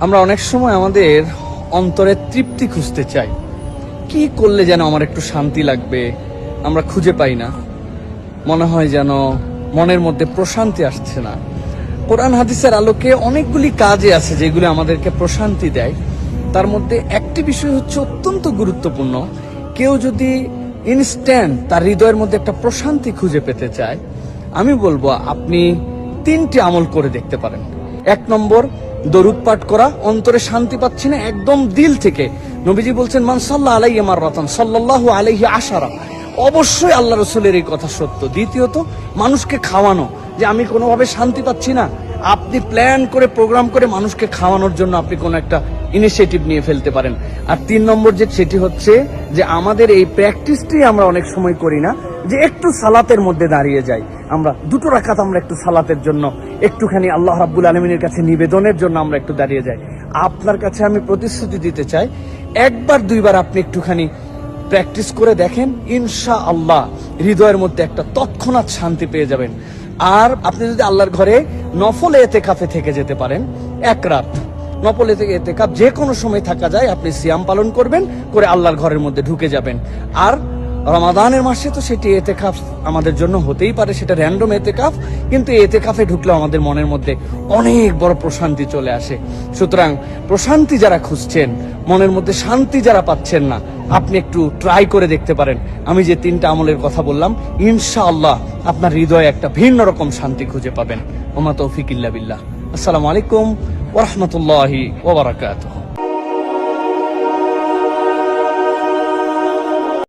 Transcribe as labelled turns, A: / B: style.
A: আমরা অনেক সময় আমাদের অন্তরের তৃপ্তি খুঁজতে চাই। কি করলে যেন আমার একটু শান্তি লাগবে, আমরা খুঁজে পাই না। মনে হয় যেন মনের মধ্যে প্রশান্তি আসছে না। কোরআন হাদিসের আলোকে অনেকগুলি কাজে আছে যেগুলো আমাদেরকে প্রশান্তি দেয়। তার মধ্যে একটি বিষয় হচ্ছে অত্যন্ত গুরুত্বপূর্ণ। কেউ যদি ইনস্ট্যান্ট তার হৃদয়ের মধ্যে একটা প্রশান্তি খুঁজে পেতে চায়, আমি বলবো আপনি 3টি আমল করে দেখতে পারেন। 1 নম্বর, দরুদ পাঠ করা। অন্তরে শান্তি পাচ্ছি না, একদম দিল থেকে নবীজি বলছেন, মান সাল্লা আলাইহি মাররাতান সাল্লাল্লাহু আলাইহি আশারা। অবশ্যই আল্লাহ রসুলের এই কথা সত্য। দ্বিতীয়ত, মানুষকে খাওয়ানো। যে আমি কোনোভাবে শান্তি পাচ্ছি না, আপনি প্ল্যান করে প্রোগ্রাম করে মানুষকে খাওয়ানোর জন্য আপনি কোনো একটা ইনিশিয়েটিভ নিয়ে ফেলতে পারেন। আর 3 নম্বর সেটি হচ্ছে যে আমাদের এই প্র্যাকটিসটি আমরা অনেক সময় করি না, যে একটু সালাতের মধ্যে দাঁড়িয়ে যাই। আমরা 2 রাকাত আমরা একটু সালাতের জন্য, একটুখানি আল্লাহ রাব্বুল আলামিনের কাছে নিবেদনের জন্য আমরা একটু দাঁড়িয়ে যাই। আপনার কাছে আমি প্রতিশ্রুতি দিতে চাই, 1-2বার আপনি একটুখানি প্র্যাকটিস করে দেখেন, ইনশাআল্লাহ হৃদয়ের মধ্যে একটা তৎক্ষণাৎ শান্তি পেয়ে যাবেন। আর আপনি যদি আল্লাহর ঘরে নফল এতেকাফে থেকে যেতে পারেন, 1 রাত নফল এতেকাফ যে কোনো সময় থাকা যায়, আপনি সিয়াম পালন করবেন, করে আল্লাহর ঘরের মধ্যে ঢুকে যাবেন। আর রমাদানের মাসে তো সেটি এতেকাফ আমাদের জন্য হতেই পারে, সেটা র্যান্ডম এতেকাফ, কিন্তু এতেকাফে ঢুকলেও আমাদের মনের মধ্যে অনেক বড় প্রশান্তি চলে আসে। সুতরাং প্রশান্তি যারা খুঁজছেন, মনের মধ্যে শান্তি যারা পাচ্ছেন না, আপনি একটু ট্রাই করে দেখতে পারেন। আমি যে 3টা আমলের কথা বললাম, ইনশাআল্লাহ আপনার হৃদয়ে একটা ভিন্ন রকম শান্তি খুঁজে পাবেন। ওমা তৌফিক ইল্লা বিল্লাহ। আসসালামু আলাইকুম ওয়া রাহমাতুল্লাহি ওয়া বারাকাতুহু।